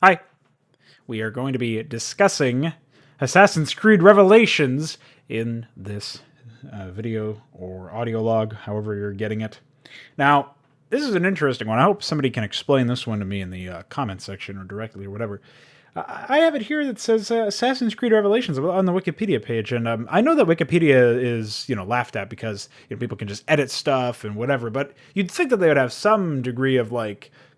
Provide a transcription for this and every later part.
Hi. We are going to be discussing Assassin's Creed Revelations in this video or audio log, however you're getting it. Now, this is an interesting one. I hope somebody can explain this one to me in the comment section or directly or whatever. I have it here that says Assassin's Creed Revelations on the Wikipedia page, and I know that Wikipedia is, laughed at because people can just edit stuff and whatever, but you'd think that they would have some degree of,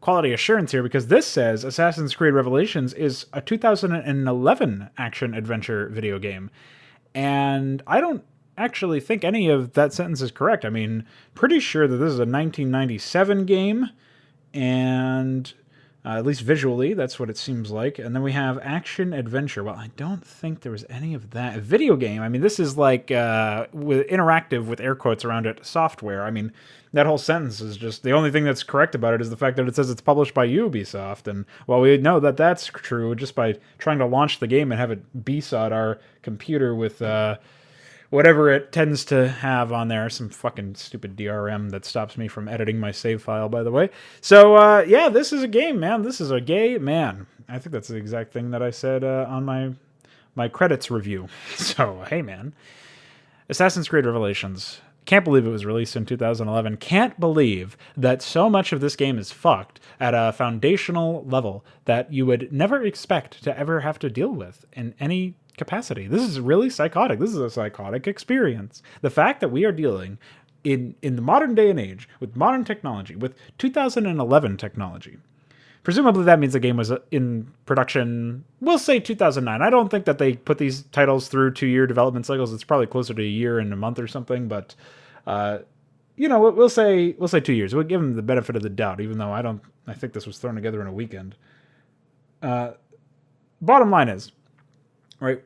quality assurance here, because this says Assassin's Creed Revelations is a 2011 action-adventure video game, and I don't actually think any of that sentence is correct. I mean, pretty sure that this is a 1997 game, and... at least visually, that's what it seems like. And then we have action-adventure. Well, I don't think there was any of that. A video game, I mean, this is like with interactive, with air quotes around it, software. I mean, that whole sentence is just... the only thing that's correct about it is the fact that it says it's published by Ubisoft. And, well, we know that that's true just by trying to launch the game and have it BSOD our computer with... whatever it tends to have on there, some fucking stupid DRM that stops me from editing my save file, by the way. So, yeah, this is a game, man. This is a gay man. I think that's the exact thing that I said on my credits review. So, hey, man. Assassin's Creed Revelations. Can't believe it was released in 2011. Can't believe that so much of this game is fucked at a foundational level that you would never expect to ever have to deal with in any capacity. This is really psychotic. This is a psychotic experience. The fact that we are dealing in the modern day and age with modern technology, with 2011 technology. Presumably that means the game was in production, we'll say 2009. I don't think that they put these titles through 2-year development cycles. It's probably closer to a year and a month or something, but we'll say 2 years. We'll give them the benefit of the doubt, even though I think this was thrown together in a weekend. Bottom line is, right,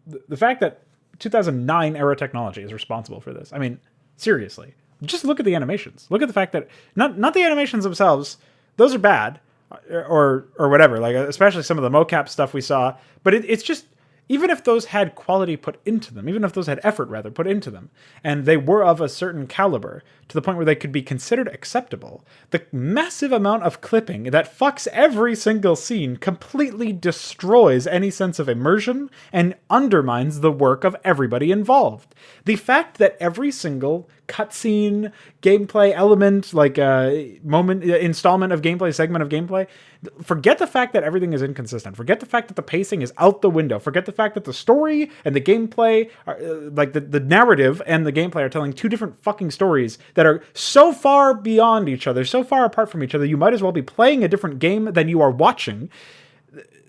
the fact that 2009 era technology is responsible for this. I mean, seriously, just look at the animations. Look at the fact that not the animations themselves; those are bad, or whatever. Like especially some of the mocap stuff we saw. But it's just, even if those had quality put into them, even if those had effort rather put into them, and they were of a certain caliber to the point where they could be considered acceptable, the massive amount of clipping that fucks every single scene completely destroys any sense of immersion and undermines the work of everybody involved. The fact that every single cutscene, gameplay element, moment, installment of gameplay, segment of gameplay, forget the fact that everything is inconsistent. Forget the fact that the pacing is out the window. Forget the fact that the story and the gameplay, the narrative and the gameplay are telling two different fucking stories that are so far beyond each other, so far apart from each other, you might as well be playing a different game than you are watching.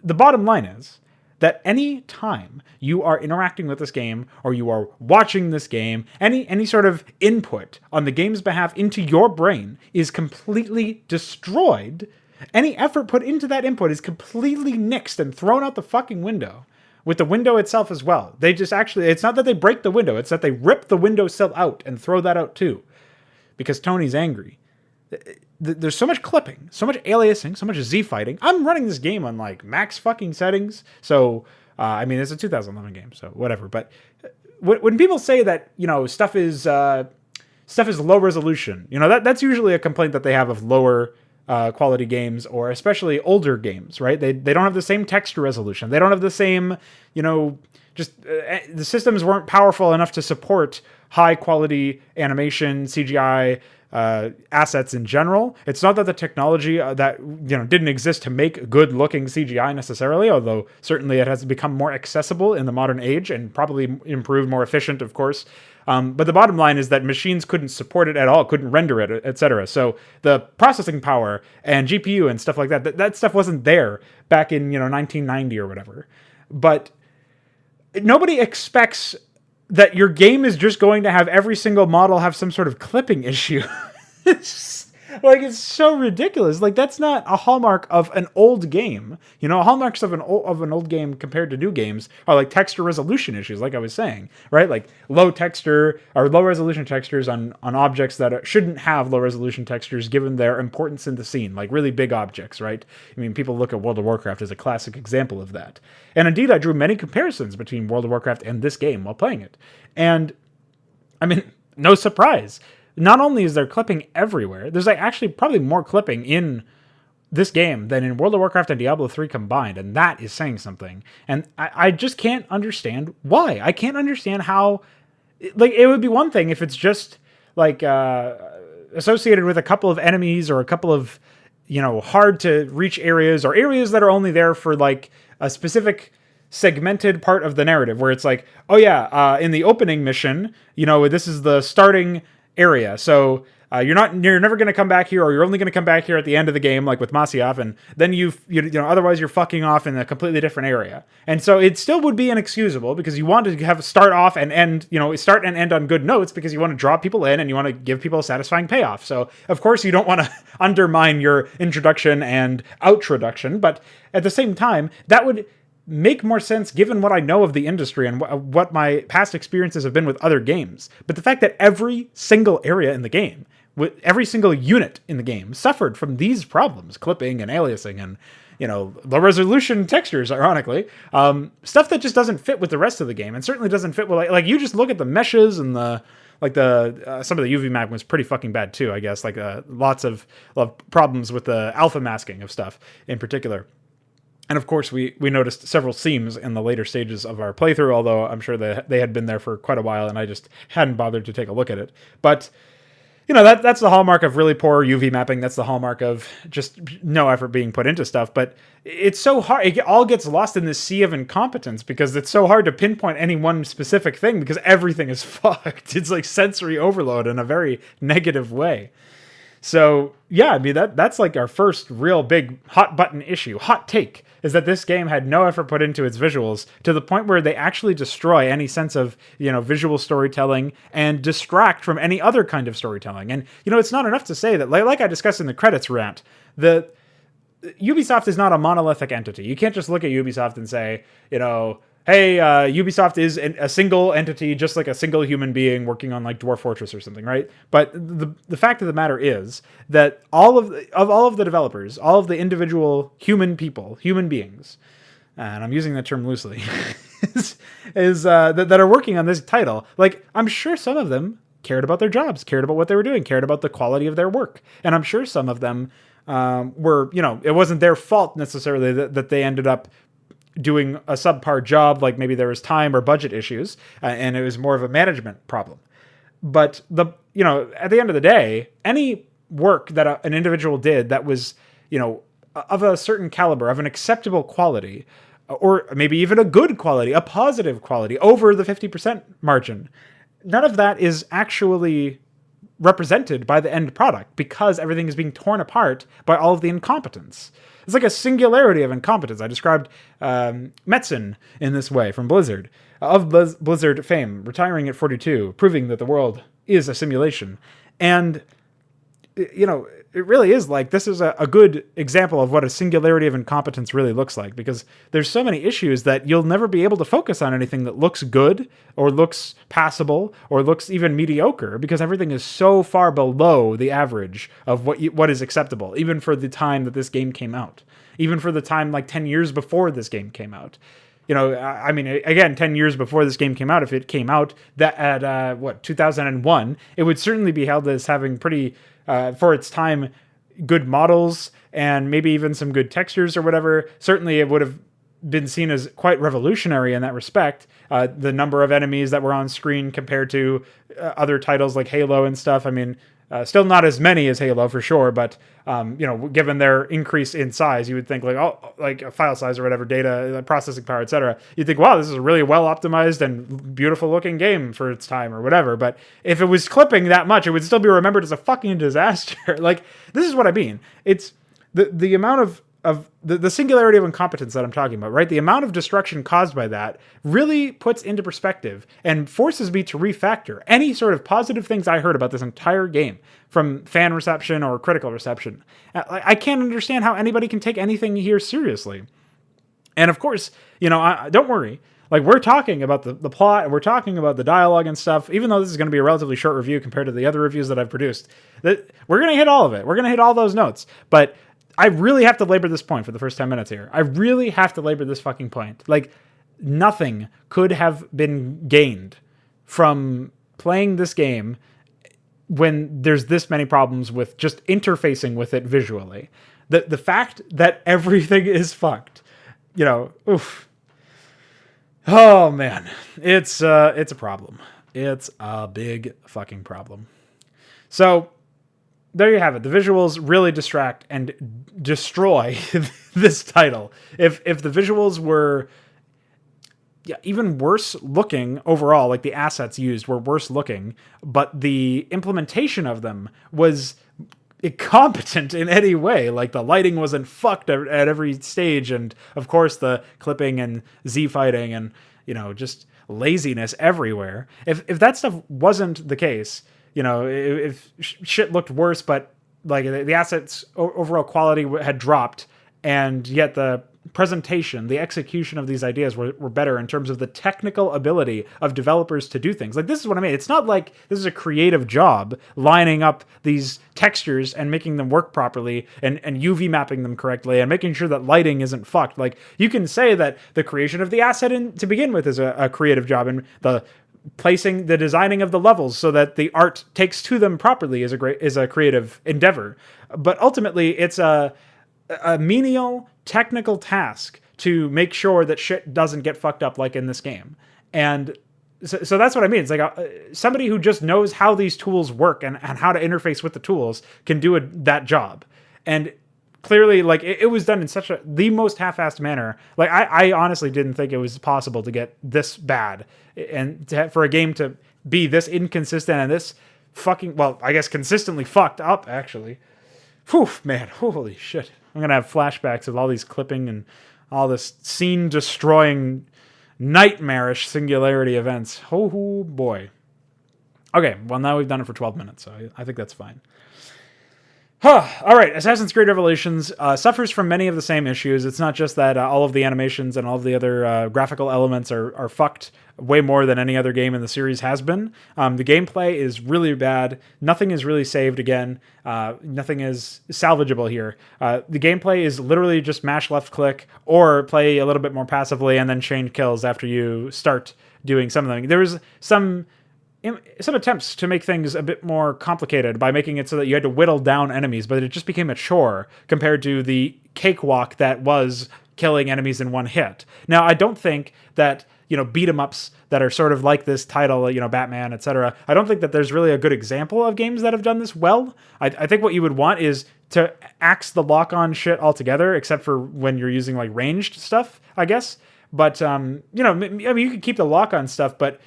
The bottom line is that any time you are interacting with this game or you are watching this game, any sort of input on the game's behalf into your brain is completely destroyed. Any effort put into that input is completely nixed and thrown out the fucking window. With the window itself as well. They just it's not that they break the window, it's that they rip the windowsill out and throw that out too. Because Tony's angry. There's so much clipping, so much aliasing, so much Z-fighting. I'm running this game on max fucking settings. So, I mean, it's a 2011 game, so whatever. But when people say that, stuff is low resolution, that's usually a complaint that they have of lower quality games, or especially older games, right? They don't have the same texture resolution. They don't have the same, the systems weren't powerful enough to support high quality animation, CGI, assets in general. It's not that the technology that didn't exist to make good looking CGI necessarily, although certainly it has become more accessible in the modern age and probably improved, more efficient, of course. But the bottom line is that machines couldn't support it at all, couldn't render it, etc. So the processing power and GPU and stuff like that stuff wasn't there back in 1990 or whatever. But nobody expects that your game is just going to have every single model have some sort of clipping issue. It's so ridiculous. That's not a hallmark of an old game. Hallmarks of an old game compared to new games are texture resolution issues, like I was saying, right? Low texture or low resolution textures on objects that shouldn't have low resolution textures given their importance in the scene, like really big objects, right? I mean, people look at World of Warcraft as a classic example of that. And indeed, I drew many comparisons between World of Warcraft and this game while playing it. And, I mean, no surprise. Not only is there clipping everywhere, there's actually probably more clipping in this game than in World of Warcraft and Diablo 3 combined, and that is saying something. And I just can't understand why. I can't understand how, like, it would be one thing if it's just, like, associated with a couple of enemies or a couple of, hard to reach areas, or areas that are only there for, like, a specific segmented part of the narrative, where it's like, oh yeah, in the opening mission, this is the starting area, so you're never going to come back here, or you're only going to come back here at the end of the game, like with Masyaf, and then otherwise you're fucking off in a completely different area. And so it still would be inexcusable, because you want to have start off and end, start and end on good notes, because you want to draw people in and you want to give people a satisfying payoff. So of course you don't want to undermine your introduction and outroduction, but at the same time, that would make more sense given what I know of the industry and what my past experiences have been with other games. But the fact that every single area in the game, with every single unit in the game, suffered from these problems, clipping and aliasing and, low resolution textures, ironically, stuff that just doesn't fit with the rest of the game, and certainly doesn't fit with, like you just look at the meshes and some of the UV mapping was pretty fucking bad too, I guess, lots of problems with the alpha masking of stuff in particular. And of course, we noticed several seams in the later stages of our playthrough, although I'm sure they had been there for quite a while, and I just hadn't bothered to take a look at it. But, that's the hallmark of really poor UV mapping. That's the hallmark of just no effort being put into stuff. But it's so hard. It all gets lost in this sea of incompetence, because it's so hard to pinpoint any one specific thing, because everything is fucked. It's like sensory overload in a very negative way. So, yeah, I mean, that's like our first real big hot button issue, hot take, is that this game had no effort put into its visuals, to the point where they actually destroy any sense of, visual storytelling and distract from any other kind of storytelling. And, it's not enough to say that, like I discussed in the credits rant, the Ubisoft is not a monolithic entity. You can't just look at Ubisoft and say, hey, Ubisoft is a single entity, just like a single human being working on like Dwarf Fortress or something, right? But the fact of the matter is that all of the developers, all of the individual human beings, and I'm using that term loosely, that are working on this title, like, I'm sure some of them cared about their jobs, cared about what they were doing, cared about the quality of their work, and I'm sure some of them were, it wasn't their fault necessarily that they ended up doing a subpar job, like maybe there was time or budget issues, and it was more of a management problem. But at the end of the day, any work that an individual did that was, of a certain caliber, of an acceptable quality, or maybe even a good quality, a positive quality, over the 50% margin, none of that is actually represented by the end product, because everything is being torn apart by all of the incompetence. It's like a singularity of incompetence. I described Metzen in this way from Blizzard, of Blizzard fame, retiring at 42, proving that the world is a simulation. And, it really is like, this is a good example of what a singularity of incompetence really looks like, because there's so many issues that you'll never be able to focus on anything that looks good or looks passable or looks even mediocre, because everything is so far below the average of what is acceptable, even for the time that this game came out, even for the time like 10 years before this game came out. I mean, again, 10 years before this game came out, if it came out at 2001, it would certainly be held as having pretty, for its time, good models and maybe even some good textures or whatever. Certainly it would have been seen as quite revolutionary in that respect. The number of enemies that were on screen compared to other titles like Halo and stuff. I mean, still not as many as Halo for sure, but given their increase in size, you would think like a file size or whatever, data processing power, etc. You'd think, wow, this is a really well optimized and beautiful looking game for its time or whatever. But if it was clipping that much, it would still be remembered as a fucking disaster. Like, this is what I mean. It's the amount of the singularity of incompetence that I'm talking about, right? The amount of destruction caused by that really puts into perspective and forces me to refactor any sort of positive things I heard about this entire game from fan reception or critical reception. I can't understand how anybody can take anything here seriously. And of course, don't worry. Like, we're talking about the plot, and we're talking about the dialogue and stuff, even though this is going to be a relatively short review compared to the other reviews that I've produced. We're going to hit all of it. We're going to hit all those notes. But I really have to labor this point for the first 10 minutes here. I really have to labor this fucking point. Like, nothing could have been gained from playing this game when there's this many problems with just interfacing with it visually. The fact that everything is fucked, oof. Oh man, it's a problem. It's a big fucking problem. So there you have it. The visuals really distract and destroy this title. If the visuals were even worse looking overall, like the assets used were worse looking, but the implementation of them was incompetent in any way. Like the lighting wasn't fucked at every stage, and of course the clipping and Z fighting and just laziness everywhere. If that stuff wasn't the case, if shit looked worse, but like the assets overall quality had dropped, and yet the presentation, the execution of these ideas were better in terms of the technical ability of developers to do things. Like, this is what I mean. It's not like this is a creative job lining up these textures and making them work properly and UV mapping them correctly and making sure that lighting isn't fucked. Like, you can say that the creation of the asset to begin with is a creative job, and the placing the designing of the levels so that the art takes to them properly is a creative endeavor. But ultimately, it's a menial technical task to make sure that shit doesn't get fucked up like in this game. And so that's what I mean. It's like somebody who just knows how these tools work and how to interface with the tools can do that job. And clearly, like, it was done in such the most half-assed manner. Like, I honestly didn't think it was possible to get this bad, and for a game to be this inconsistent and this fucking, well, I guess consistently fucked up, actually. Whew, man, holy shit. I'm going to have flashbacks of all these clipping and all this scene-destroying, nightmarish singularity events. Oh, boy. Okay, well, now we've done it for 12 minutes, so I think that's fine. All right, Assassin's Creed Revelations suffers from many of the same issues. It's not just that all of the animations and all of the other graphical elements are fucked way more than any other game in the series has been. The gameplay is really bad. Nothing is really saved again. Nothing is salvageable here. The gameplay is literally just mash left click or play a little bit more passively and then chain kills after you start doing something. There was some attempts to make things a bit more complicated by making it so that you had to whittle down enemies, but it just became a chore compared to the cakewalk that was killing enemies in one hit. Now, I don't think that, beat 'em ups that are sort of like this title, Batman, etc. I don't think that there's really a good example of games that have done this well. I think what you would want is to axe the lock-on shit altogether, except for when you're using like ranged stuff, I guess. But, you could keep the lock-on stuff, but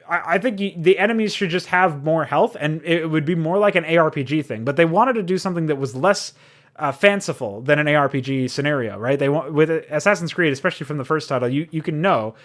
I think the enemies should just have more health, and it would be more like an ARPG thing. But they wanted to do something that was less fanciful than an ARPG scenario, right? They want, with Assassin's Creed, especially from the first title, you know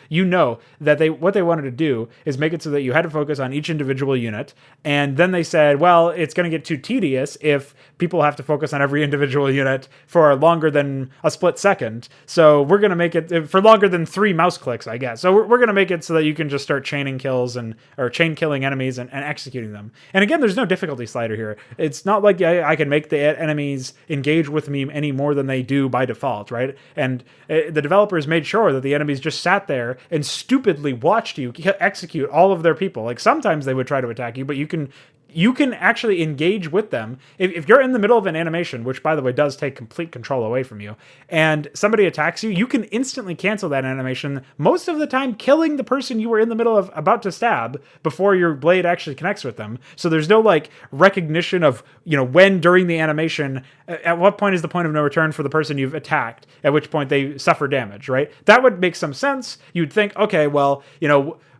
that what they wanted to do is make it so that you had to focus on each individual unit, and then they said, well, it's going to get too tedious if people have to focus on every individual unit for longer than a split second. So we're going to make it for longer than 3 mouse clicks, I guess. So we're going to make it so that you can just start chaining kills or chain killing enemies and executing them. And again, there's no difficulty slider here. It's not like I can make the enemies engage with me any more than they do by default, right? And the developers made sure that the enemies just sat there and stupidly watched you execute all of their people. Like, sometimes they would try to attack you, but you can actually engage with them. If you're in the middle of an animation, which, by the way, does take complete control away from you, and somebody attacks you, you can instantly cancel that animation, most of the time killing the person you were in the middle of about to stab before your blade actually connects with them. So there's no, like, recognition of, when during the animation, at what point is the point of no return for the person you've attacked, at which point they suffer damage, right? That would make some sense. You'd think, okay, well,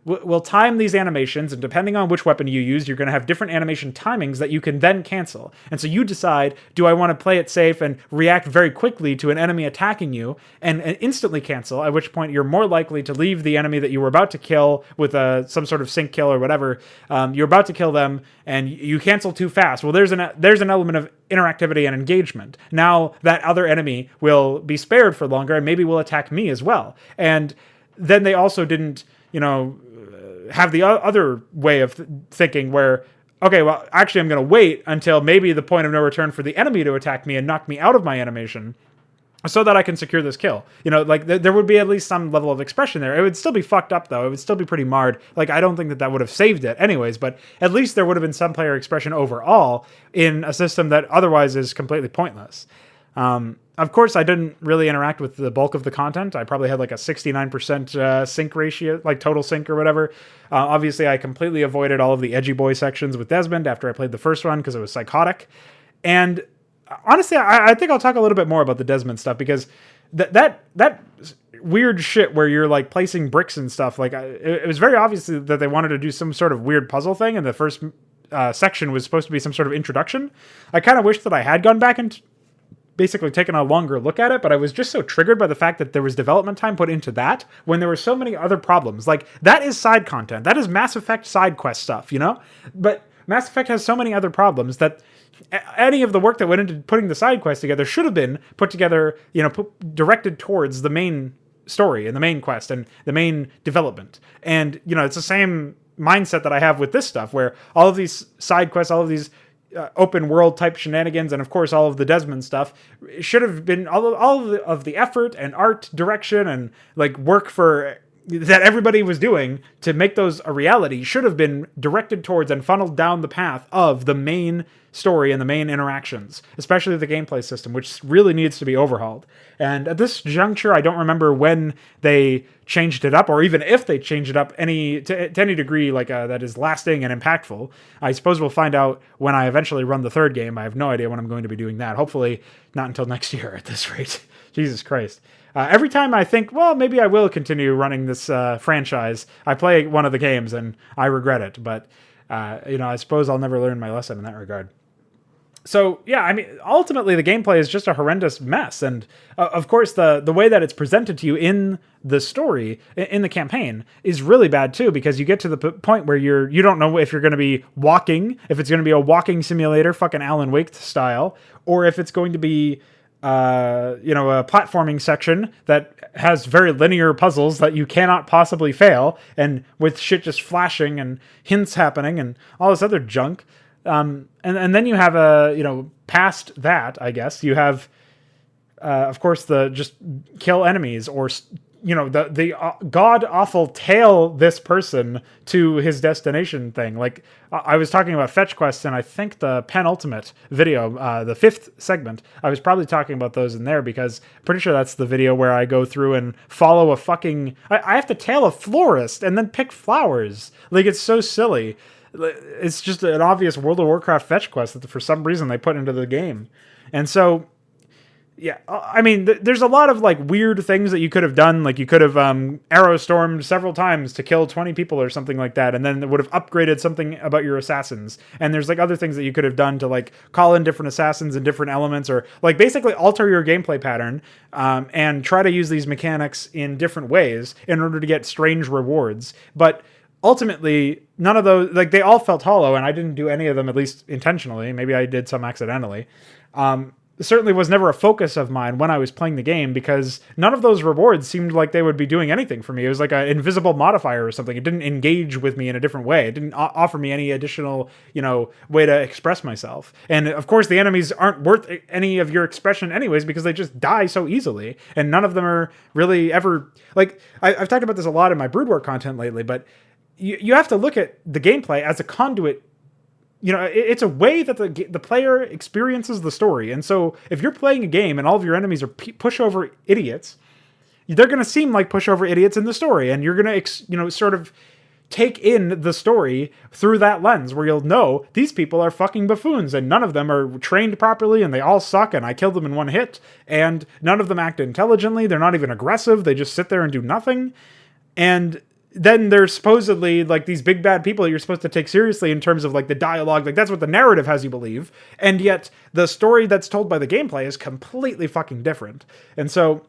we'll time these animations, and depending on which weapon you use, you're going to have different animation timings that you can then cancel. And so you decide, do I want to play it safe and react very quickly to an enemy attacking you and instantly cancel, at which point you're more likely to leave the enemy that you were about to kill with some sort of sync kill or whatever. You're about to kill them, and you cancel too fast. Well, there's an element of interactivity and engagement. Now that other enemy will be spared for longer and maybe will attack me as well. And then they also didn't, have the other way of thinking where, okay, well, actually I'm going to wait until maybe the point of no return for the enemy to attack me and knock me out of my animation so that I can secure this kill. There would be at least some level of expression there. It would still be fucked up, though. It would still be pretty marred. Like, I don't think that would have saved it anyways, but at least there would have been some player expression overall in a system that otherwise is completely pointless. Of course, I didn't really interact with the bulk of the content. I probably had like a 69% sync ratio, like total sync or whatever. Obviously, I completely avoided all of the edgy boy sections with Desmond after I played the first one because it was psychotic. And honestly, I think I'll talk a little bit more about the Desmond stuff because that weird shit where you're like placing bricks and stuff, like it was very obvious that they wanted to do some sort of weird puzzle thing, and the first section was supposed to be some sort of introduction. I kind of wish that I had gone back and basically taken a longer look at it, but I was just so triggered by the fact that there was development time put into that when there were so many other problems. Like, that is side content. That is Mass Effect side quest stuff, you know? But Mass Effect has so many other problems that any of the work that went into putting the side quest together should have been put together, you know, directed towards the main story and the main quest and the main development. And, you know, it's the same mindset that I have with this stuff, where all of these side quests, all of these open world type shenanigans, and of course all of the Desmond stuff should have been all of the effort and art direction and like work for that everybody was doing to make those a reality should have been directed towards and funneled down the path of the main story and the main interactions, especially the gameplay system, which really needs to be overhauled. And at this juncture, I don't remember when they changed it up, or even if they changed it up to any degree like that is lasting and impactful. I suppose we'll find out when I eventually run the third game. I have no idea when I'm going to be doing that. Hopefully not until next year at this rate. Jesus Christ. Every time I think, well, maybe I will continue running this franchise, I play one of the games and I regret it. But, you know, I suppose I'll never learn my lesson in that regard. So, yeah, I mean, ultimately the gameplay is just a horrendous mess. And, of course, the way that it's presented to you in the story, in the campaign, is really bad, too, because you get to the point where you don't know if you're going to be walking, if it's going to be a walking simulator, fucking Alan Wake style, or if it's going to be you know, a platforming section that has very linear puzzles that you cannot possibly fail, and with shit just flashing and hints happening and all this other junk. And then you have you know, past that, I guess, you have, of course, the just kill enemies, or, you know, the god-awful tail this person to his destination thing. Like, I was talking about fetch quests, and I think the penultimate video, the 5th segment, I was probably talking about those in there, because I'm pretty sure that's the video where I go through and follow a fucking... I have to tail a florist and then pick flowers. Like, it's so silly. It's just an obvious World of Warcraft fetch quest that for some reason they put into the game. And so... yeah, I mean, there's a lot of, like, weird things that you could have done. Like, you could have arrow stormed several times to kill 20 people or something like that, and then it would have upgraded something about your assassins. And there's, like, other things that you could have done to, like, call in different assassins and different elements, or, like, basically alter your gameplay pattern and try to use these mechanics in different ways in order to get strange rewards. But ultimately, none of those, like, they all felt hollow, and I didn't do any of them, at least intentionally. Maybe I did some accidentally. Certainly was never a focus of mine when I was playing the game, because none of those rewards seemed like they would be doing anything for me. It was like an invisible modifier or something. It didn't engage with me in a different way. It didn't offer me any additional, you know, way to express myself. And of course, the enemies aren't worth any of your expression anyways, because they just die so easily. And none of them are really ever, like, I've talked about this a lot in my Brood War content lately, but you have to look at the gameplay as a conduit. You know, it's a way that the player experiences the story. And so if you're playing a game and all of your enemies are pushover idiots, they're going to seem like pushover idiots in the story. And you're going to, you know, sort of take in the story through that lens, where you'll know these people are fucking buffoons and none of them are trained properly and they all suck and I killed them in one hit. And none of them act intelligently. They're not even aggressive. They just sit there and do nothing. And then there's supposedly, like, these big bad people that you're supposed to take seriously in terms of, like, the dialogue. Like, that's what the narrative has you believe. And yet the story that's told by the gameplay is completely fucking different. And so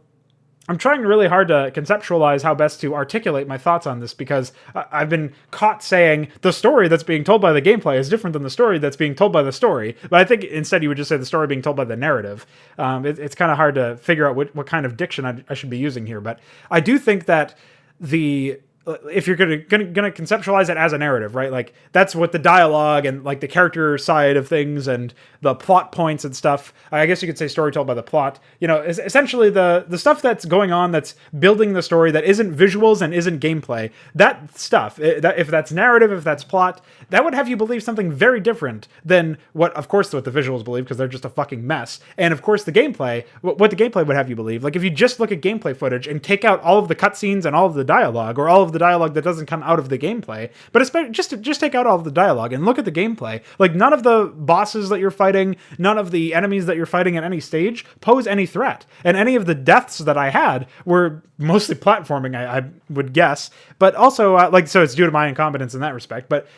I'm trying really hard to conceptualize how best to articulate my thoughts on this, because I've been caught saying the story that's being told by the gameplay is different than the story that's being told by the story. But I think instead you would just say the story being told by the narrative. It's kind of hard to figure out what kind of diction I should be using here. But I do think that the if you're gonna conceptualize it as a narrative, right? Like that's what the dialogue and like the character side of things and the plot points and stuff. I guess you could say story told by the plot. You know, is essentially the stuff that's going on that's building the story that isn't visuals and isn't gameplay. That stuff, if that's narrative, if that's plot, that would have you believe something very different than what the visuals believe, because they're just a fucking mess. And of course the gameplay, what the gameplay would have you believe. Like if you just look at gameplay footage and take out all of the cutscenes and all of the dialogue, or all of the dialogue that doesn't come out of the gameplay, but especially just take out all of the dialogue and look at the gameplay. Like none of the bosses that you're fighting, none of the enemies that you're fighting at any stage pose any threat. And any of the deaths that I had were mostly platforming, I would guess. But also, so it's due to my incompetence in that respect. But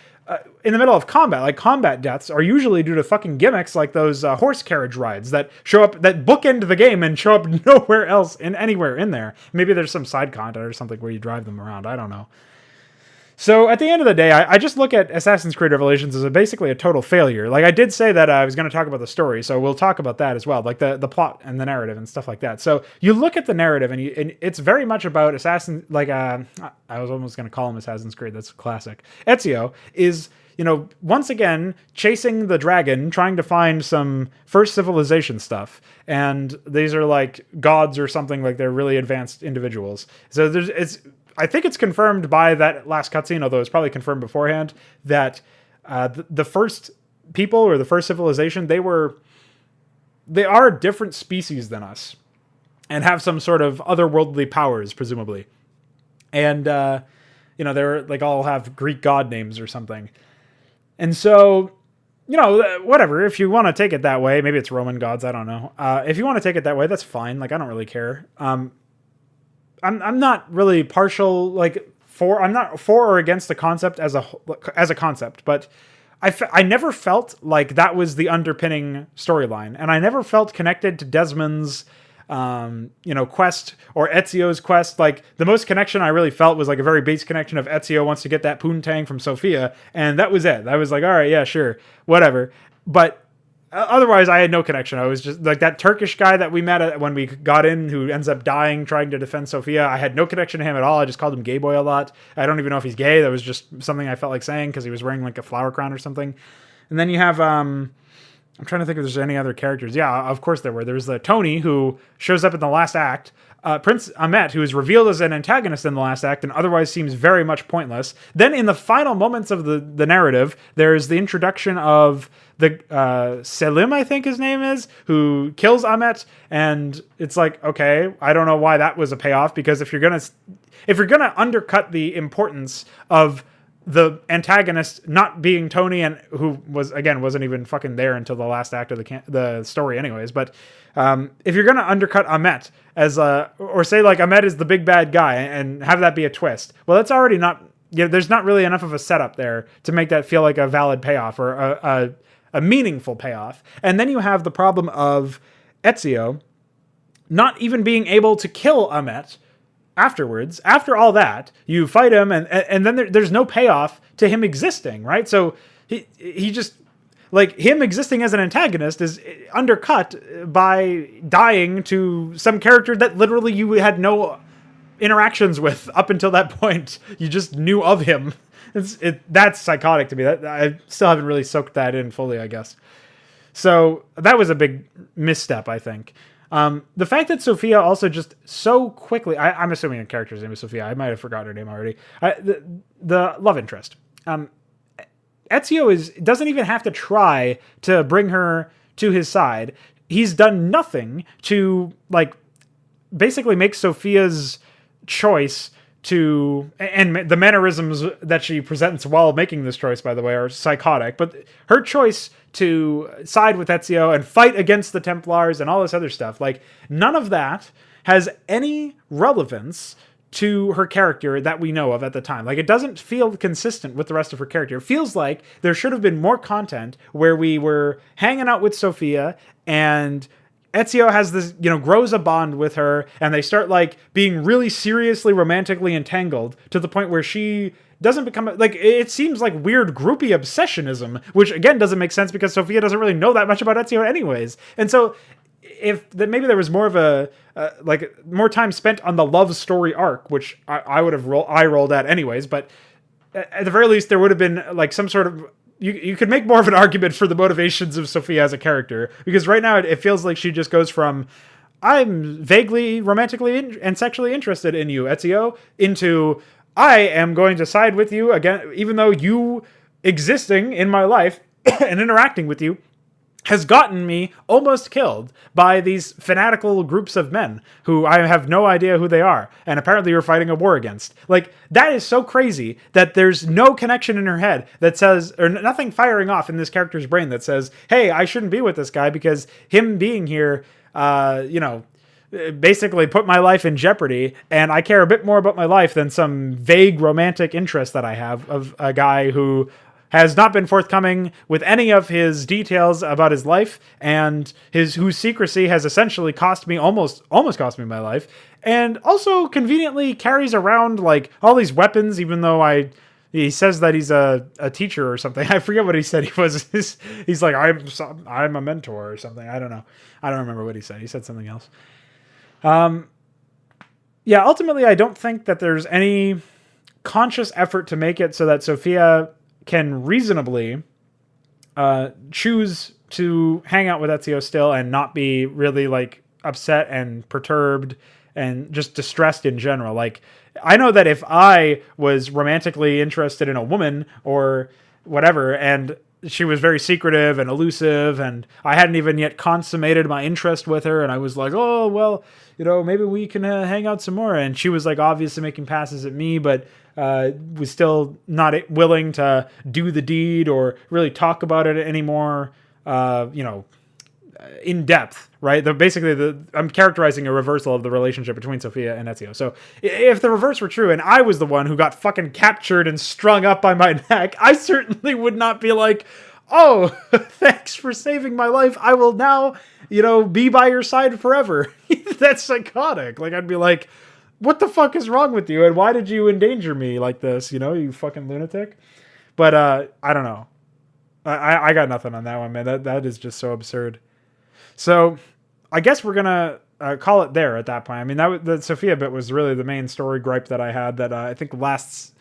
in the middle of combat, like combat deaths are usually due to fucking gimmicks like those horse carriage rides that show up, that bookend the game and show up nowhere else anywhere in there. Maybe there's some side content or something where you drive them around. I don't know. So at the end of the day, I just look at Assassin's Creed Revelations as basically a total failure. Like I did say that I was going to talk about the story, so we'll talk about that as well, like the plot and the narrative and stuff like that. So you look at the narrative, and it's very much about I was almost going to call him Assassin's Creed. That's classic. Ezio is, once again chasing the dragon, trying to find some first civilization stuff, and these are like gods or something, like they're really advanced individuals. So I think it's confirmed by that last cutscene, although it's probably confirmed beforehand, that the first people or the first civilization, they are a different species than us and have some sort of otherworldly powers, presumably. And, they're like all have Greek god names or something. And so, whatever, if you want to take it that way, maybe it's Roman gods, I don't know. If you want to take it that way, that's fine. Like, I don't really care. I'm not really partial, I'm not for or against the concept as a concept, but I never felt like that was the underpinning storyline, and I never felt connected to Desmond's, quest or Ezio's quest. Like the most connection I really felt was like a very base connection of Ezio wants to get that poontang from Sofia, and that was it. I was like, all right, yeah, sure, whatever. But otherwise, I had no connection. I was just like that Turkish guy that we met when we got in, who ends up dying trying to defend Sofia. I had no connection to him at all. I just called him Gay Boy a lot. I don't even know if he's gay. That was just something I felt like saying because he was wearing like a flower crown or something. And then you have, I'm trying to think if there's any other characters. Yeah, of course there were. There's the Tony, who shows up in the last act. Prince Ahmet, who is revealed as an antagonist in the last act and otherwise seems very much pointless. Then in the final moments of the narrative, there's the introduction of the Selim, I think his name is, who kills Ahmet, and it's like, okay, I don't know why that was a payoff, because if you're gonna undercut the importance of the antagonist not being Tony, and who wasn't even fucking there until the last act of the story anyways, but if you're gonna undercut Ahmet as or say like Ahmet is the big bad guy and have that be a twist, well, that's already not, there's not really enough of a setup there to make that feel like a valid payoff or a meaningful payoff. And then you have the problem of Ezio not even being able to kill Ahmet afterwards. After all that, you fight him, and then there's no payoff to him existing, right? So he just, like, him existing as an antagonist is undercut by dying to some character that literally you had no interactions with up until that point. You just knew of him. That's psychotic to me. I still haven't really soaked that in fully, I guess. So that was a big misstep, I think. The fact that Sophia also just so quickly, I'm assuming the character's name is Sophia. I might have forgotten her name already. The love interest. Ezio doesn't even have to try to bring her to his side. He's done nothing to, like, basically make Sophia's choice and the mannerisms that she presents while making this choice, by the way, are psychotic, but her choice to side with Ezio and fight against the Templars and all this other stuff, like, none of that has any relevance to her character that we know of at the time. Like, it doesn't feel consistent with the rest of her character. It feels like there should have been more content where we were hanging out with Sophia and Ezio has this, grows a bond with her, and they start, like, being really seriously romantically entangled to the point where she doesn't become, like, it seems like weird groupie obsessionism, which, again, doesn't make sense because Sophia doesn't really know that much about Ezio anyways. And so if that maybe there was more of a like more time spent on the love story arc, which I would have rolled at anyways, but at the very least there would have been like some sort of you could make more of an argument for the motivations of Sophia as a character, because right now it feels like she just goes from I'm vaguely romantically and sexually interested in you, Ezio, into I am going to side with you again, even though you existing in my life and interacting with you has gotten me almost killed by these fanatical groups of men who I have no idea who they are, and apparently you're fighting a war against. Like, that is so crazy that there's no connection in her head that says, or nothing firing off in this character's brain that says, hey, I shouldn't be with this guy because him being here, basically put my life in jeopardy, and I care a bit more about my life than some vague romantic interest that I have of a guy who has not been forthcoming with any of his details about his life, and whose secrecy has essentially almost cost me my life, and also conveniently carries around like all these weapons, even though he says that he's a teacher or something. I forget what he said he was. He's like, I'm a mentor or something. I don't know. I don't remember what he said. He said something else. Yeah, ultimately, I don't think that there's any conscious effort to make it so that Sophia can reasonably choose to hang out with Ezio still and not be really like upset and perturbed and just distressed in general. Like, I know that if I was romantically interested in a woman or whatever, and she was very secretive and elusive, and I hadn't even yet consummated my interest with her, and I was like, oh, well, maybe we can hang out some more. And she was like obviously making passes at me, but was still not willing to do the deed or really talk about it anymore, in depth, right? I'm characterizing a reversal of the relationship between Sophia and Ezio. So if the reverse were true and I was the one who got fucking captured and strung up by my neck, I certainly would not be like, oh, thanks for saving my life. I will now, be by your side forever. That's psychotic. Like, I'd be like, what the fuck is wrong with you? And why did you endanger me like this? You fucking lunatic. But I don't know. I got nothing on that one, man. That is just so absurd. So I guess we're going to call it there at that point. I mean, the Sophia bit was really the main story gripe that I had that I think lasts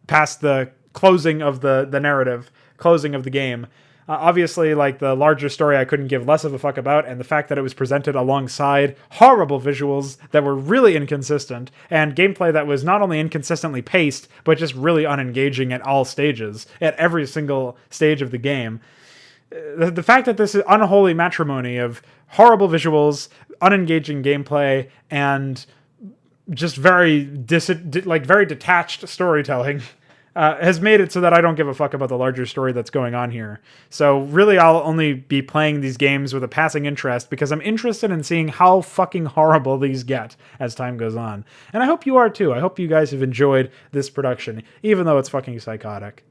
past the closing of the narrative, closing of the game. Obviously, like, the larger story I couldn't give less of a fuck about, and the fact that it was presented alongside horrible visuals that were really inconsistent, and gameplay that was not only inconsistently paced, but just really unengaging at all stages, at every single stage of the game. The fact that this is unholy matrimony of horrible visuals, unengaging gameplay, and just very detached storytelling has made it so that I don't give a fuck about the larger story that's going on here. So really, I'll only be playing these games with a passing interest because I'm interested in seeing how fucking horrible these get as time goes on. And I hope you are too. I hope you guys have enjoyed this production, even though it's fucking psychotic.